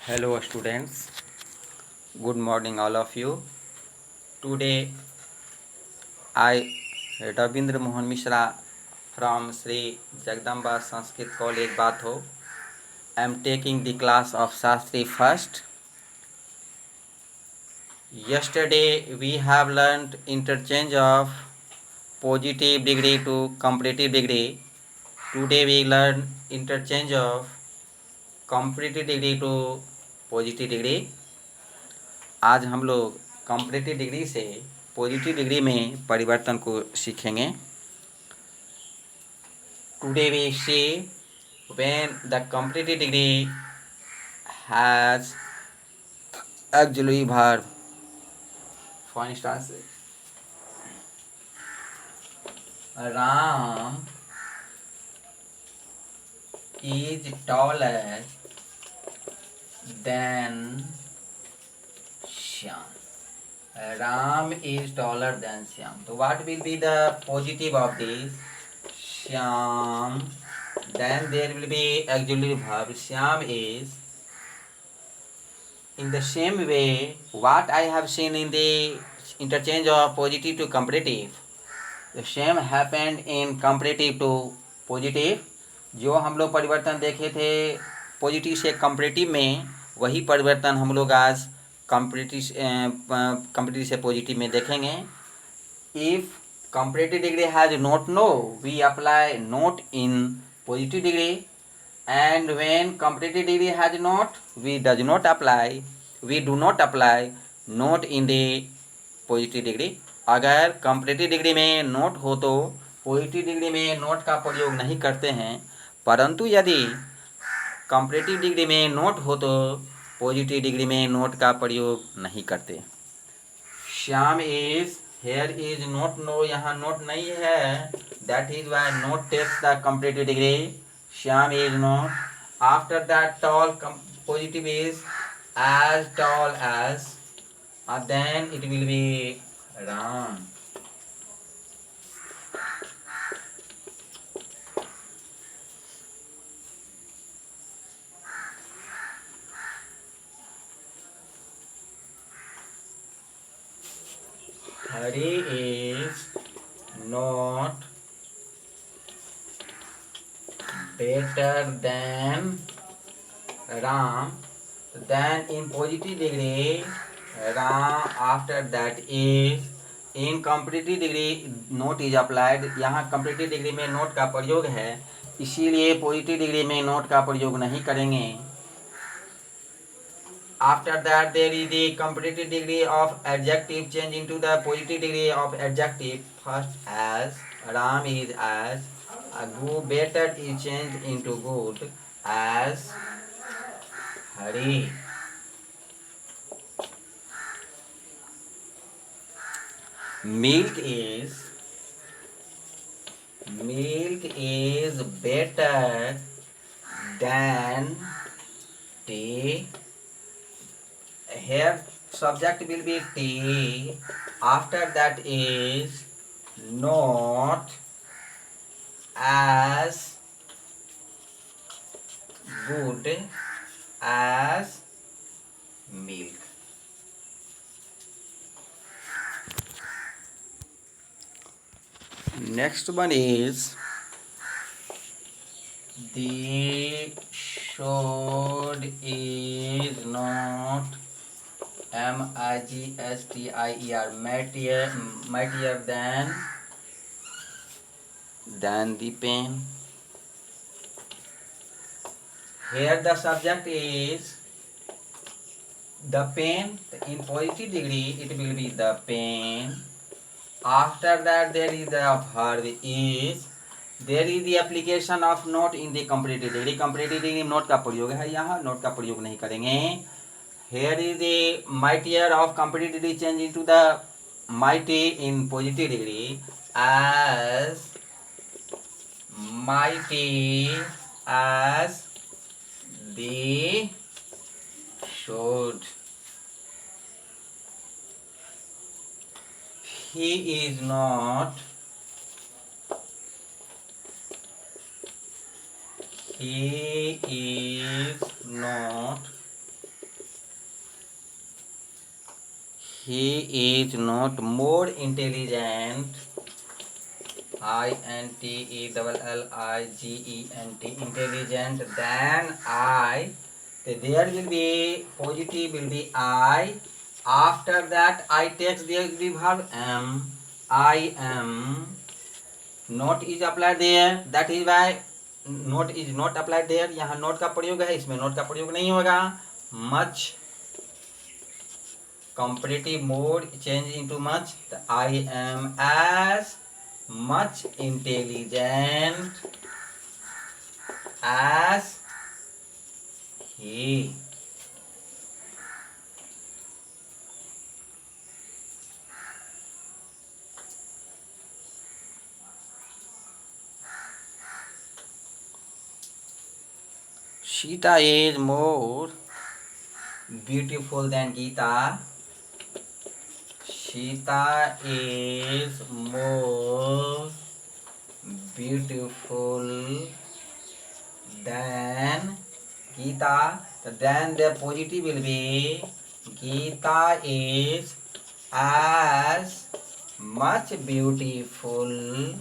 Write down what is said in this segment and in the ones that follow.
Hello students, good morning all of you. Today I Ravindra Mohan Mishra from Sri Jagdamba Sanskrit College Batho am taking the class of Shastri first. Yesterday we have learnt interchange of positive degree to comparative degree. Today we learn interchange of comparative degree to positive degree. आज हम लोग comparative degree से positive degree में परिवर्तन को सीखेंगे. Today we see when the comparative degree has auxiliary verb. For instance, Ram is taller than Shyam. Ram is taller than Shyam. So what will be the positive of this? Shyam. Then there will be auxiliary verb. Shyam is. In the same way, what I have seen in the interchange of positive to comparative, the same happened in comparative to positive. जो हम लोग परिवर्तन देखे थे positive से comparative में, वही परिवर्तन हम लोग आज कंपैरेटिव से पॉजिटिव में देखेंगे. If comparative degree has not no, we apply not in positive degree, and when comparative degree has not, we do not apply not in the positive degree. अगर comparative degree में note हो तो positive degree में note का प्रयोग नहीं करते हैं, परंतु यदि comparative degree में नोट हो तो पॉजिटिव डिग्री में नोट का प्रयोग नहीं करते. Shyam is, here is not no, यहाँ नोट नहीं है, that is why not takes the comparative degree. Shyam is not. After that tall positive is as tall as, then it will be Ram. Hari is not better than Ram. Then in positive degree, Ram after that is. in comparative degree note is applied. यहाँ comparative degree में note का प्रयोग है, इसीलिए positive degree में note का प्रयोग नहीं करेंगे. After that there is the comparative degree of adjective change into the positive degree of adjective. First as, Ram is as. Go better is changed into good as Hari. Milk is better than tea. Here subject will be tea. After that is not as good as milk. Next one is the should is not mightier, mightier than the pen. Here the subject is the pen. In positive degree it will be the pen. After that there is the verb is. There is the application of not in the comparative degree. comparative degree में note का प्रयोग है, यहाँ not का प्रयोग नहीं करेंगे. Here is the mightier of comparative degree change into the mighty in positive degree as mighty as the should. He is not he is not more intelligent, INTELLIGENT, intelligent than I. There will be positive will be I. After that I takes the auxiliary verb am. I am. Not is applied there, that is why not is not applied there. यहाँ not का प्रयोग है, इसमें not का प्रयोग नहीं होगा. Much comparative mode change into much. I am as much intelligent as he. Sita is more beautiful than Geeta. Sita is more beautiful than Geeta. Then the positive will be Geeta is as much beautiful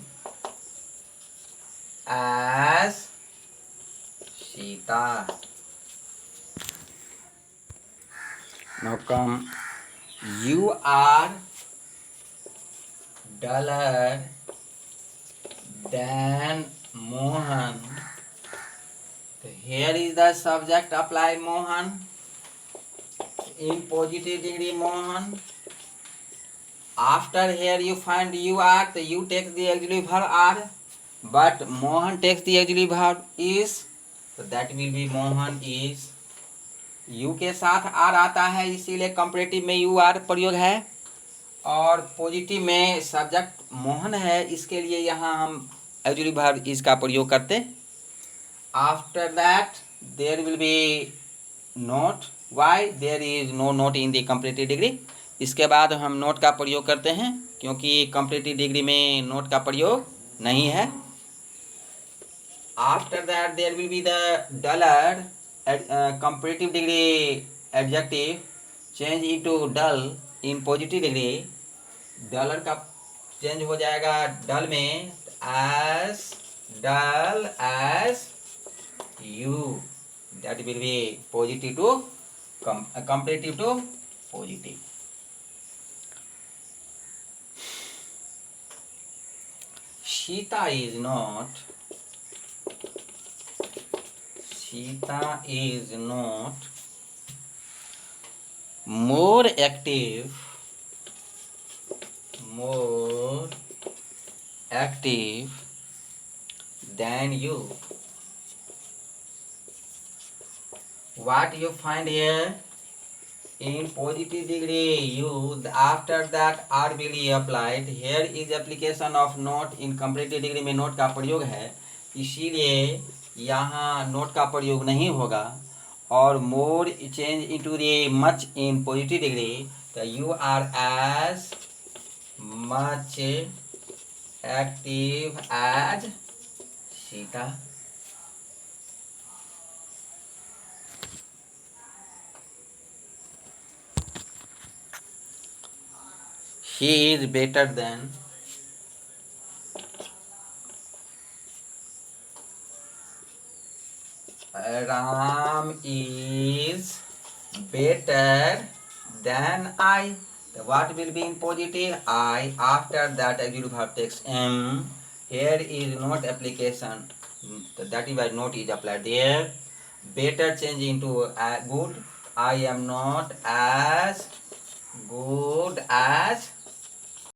as Sita. Now come, you are duller than Mohan. So here is the subject, apply Mohan. In positive degree Mohan. After here you find you are, so you take the auxiliary verb are, but Mohan takes the auxiliary verb is, so that will be Mohan is. You के साथ are आता है, इसीलिए comparative में you are प्रयोग है, और positive में सब्जेक्ट मोहन है, इसके लिए यहाँ हम ऑक्सिलरी वर्ब इज का प्रयोग करते. After that there will be not. Why there is no not in the comparative degree. इसके बाद हम नोट का प्रयोग करते हैं, क्योंकि कंपैरेटिव डिग्री में नोट का प्रयोग नहीं है. After that there will be the duller. Comparative degree adjective change into dull in positive degree. Duller का चेंज हो जाएगा डल में, as dull as you. That will be positive to comparative to positive. Sita is not more active than you. What you find here in positive degree you, after that are will be applied. Here is application of not. in comparative degree में note का प्रयोग है, इसीलिए यहाँ not का प्रयोग नहीं होगा. और more change into the much in positive degree. तो you are as much active as Sita. He is better than. Ram is better than I. So what will be in positive? I. After that auxiliary verb takes am. Here is not application. So that is why not is applied there. Better change into good. I am not as good as